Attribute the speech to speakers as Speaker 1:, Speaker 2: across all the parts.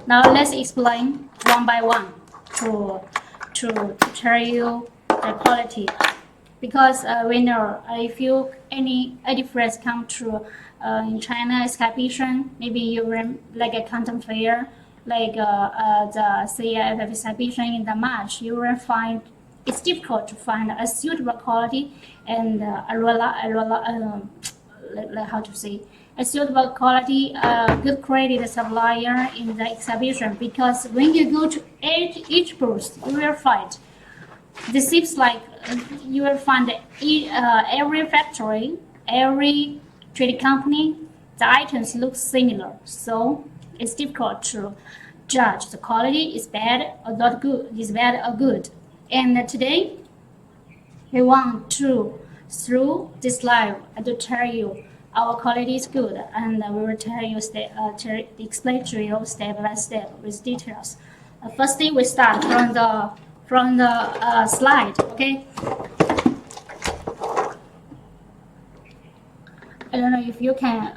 Speaker 1: Now let's explain one by one to tell you the quality. Because we know if you any difference come to in China exhibition, maybe you run like a content fair, like the CIF exhibition in the March, you will find it's difficult to find a suitable quality and how to say a suitable quality, good credit supplier in the exhibition, because when you go to each booth, you will find this seems like you will find every factory, every trade company, the items look similar, so it's difficult to judge the quality is bad or not good, is bad or good. And today we want to, through this live, to tell you our quality is good, and we will tell you explain to you step by step with details. Firstly, we start from the slide. Okay. I don't know if you can.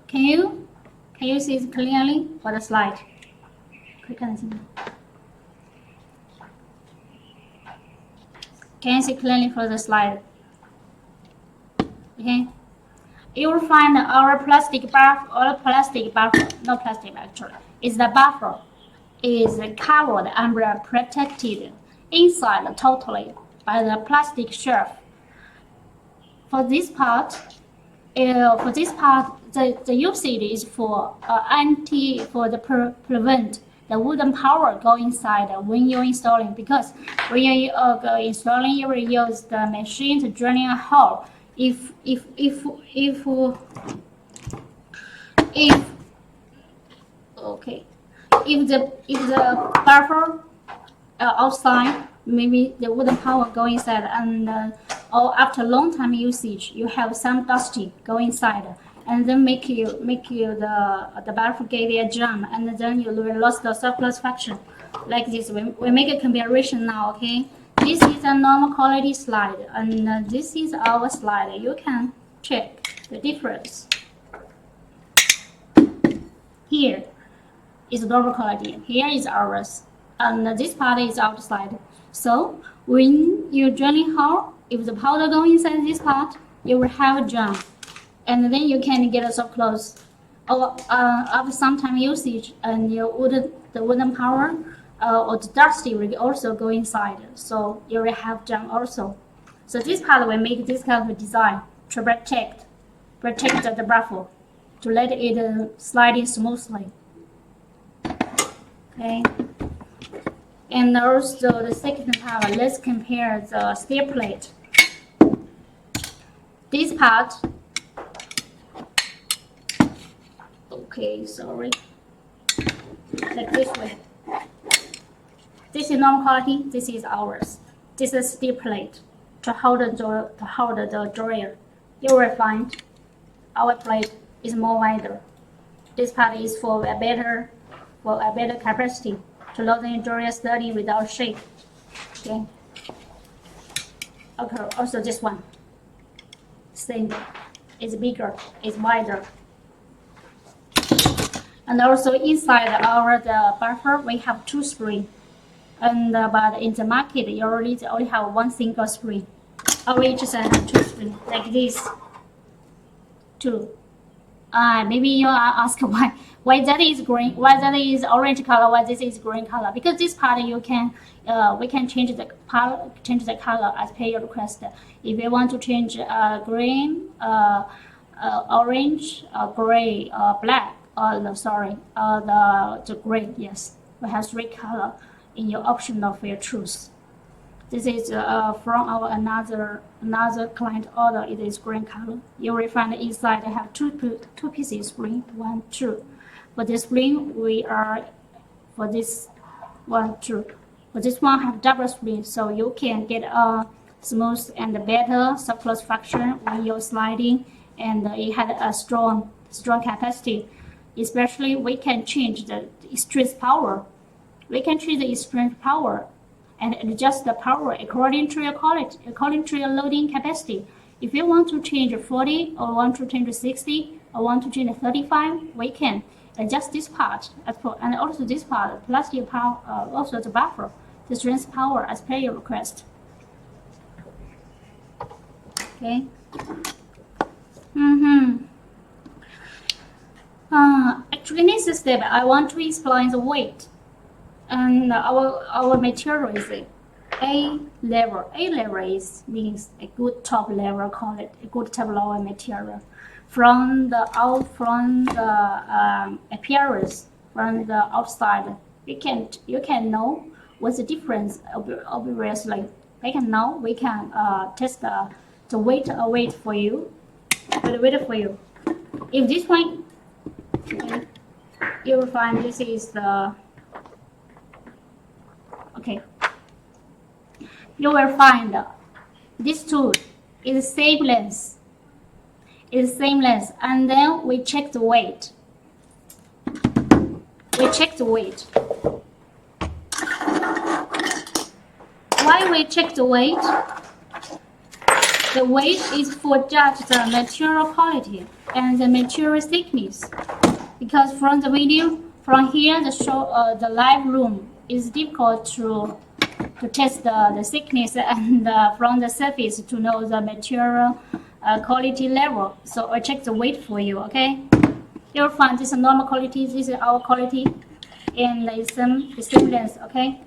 Speaker 1: Can you see it clearly for the slide? Can you see clearly for the slide? Okay. You will find our plastic buffer, not plastic actually, is the buffer is covered and protected inside totally by the plastic shelf. For this part, the usage is for prevent the wooden power go inside when you're installing, because when you installing, you will use the machine to drilling a hole. If the buffer outside, maybe the wooden power go inside, and or after long time usage, you have some dusty go inside, and then make you the buffer get a jam, and then you will lose the surplus function. Like this, we make a comparison now. Okay, this is a normal quality slide, and this is our slide. You can check the difference. Here is normal quality. Here is ours, and this part is outside. So when you drilling hole, if the powder go inside this part, you will have a jam, and then you can get so close. Or after some time usage, and the wooden power or the dusty will also go inside, so you will have jam also. So this part will make this kind of design to protect the buffer, to let it slide in smoothly. Okay. And also the second part, let's compare the steel plate. This part, okay, sorry, like this way. This is normal quality. This is ours. This is steel plate to hold the dryer. You will find our plate is more wider. This part is for a better capacity to load the dryer steady without shake. Okay. Okay. Also this one, same. It's bigger. It's wider. And also inside the buffer, we have 2 springs. And but in the market, you only have 1 single spring. Orange side have 2 springs like this. 2. Maybe you ask why that is green, why that is orange color, why this is green color. Because this part we can change the color as per your request. If you want to change green, orange, gray, black, the gray. Yes, we have 3 color in your option of your choose. This is from our another client order. It is green color. You will find inside I have two pieces spring, 1, 2. For this spring, for this 1, 2. For this one have double spring, so you can get a smooth and better surplus function when you're sliding, and it had a strong capacity. Especially we can change the stress power. We can change the stress power and adjust the power according to your quality, according to your loading capacity. If you want to change 40 or want to change 60 or want to change 35, we can. adjust this part, and also this part, plastic part, also the buffer, the strength power as per your request. Okay. Actually, next step, I want to explain the weight. And our material is A level. A level means a good top level, call it a good top level material. From the appearance, from the outside, you can know what's the difference. Obviously, we can test the weight for you. The weight for you. If this one, okay, you will find this is the. Okay, you will find this tool is same length. And then we check the weight. Why we check the weight? The weight is for judge the material quality and the material thickness. Because from the video, from here, the live room is difficult to test the thickness and from the surface to know the material quality level. So I check the weight for you, okay? You'll find this is normal quality, this is our quality, and the same length, okay?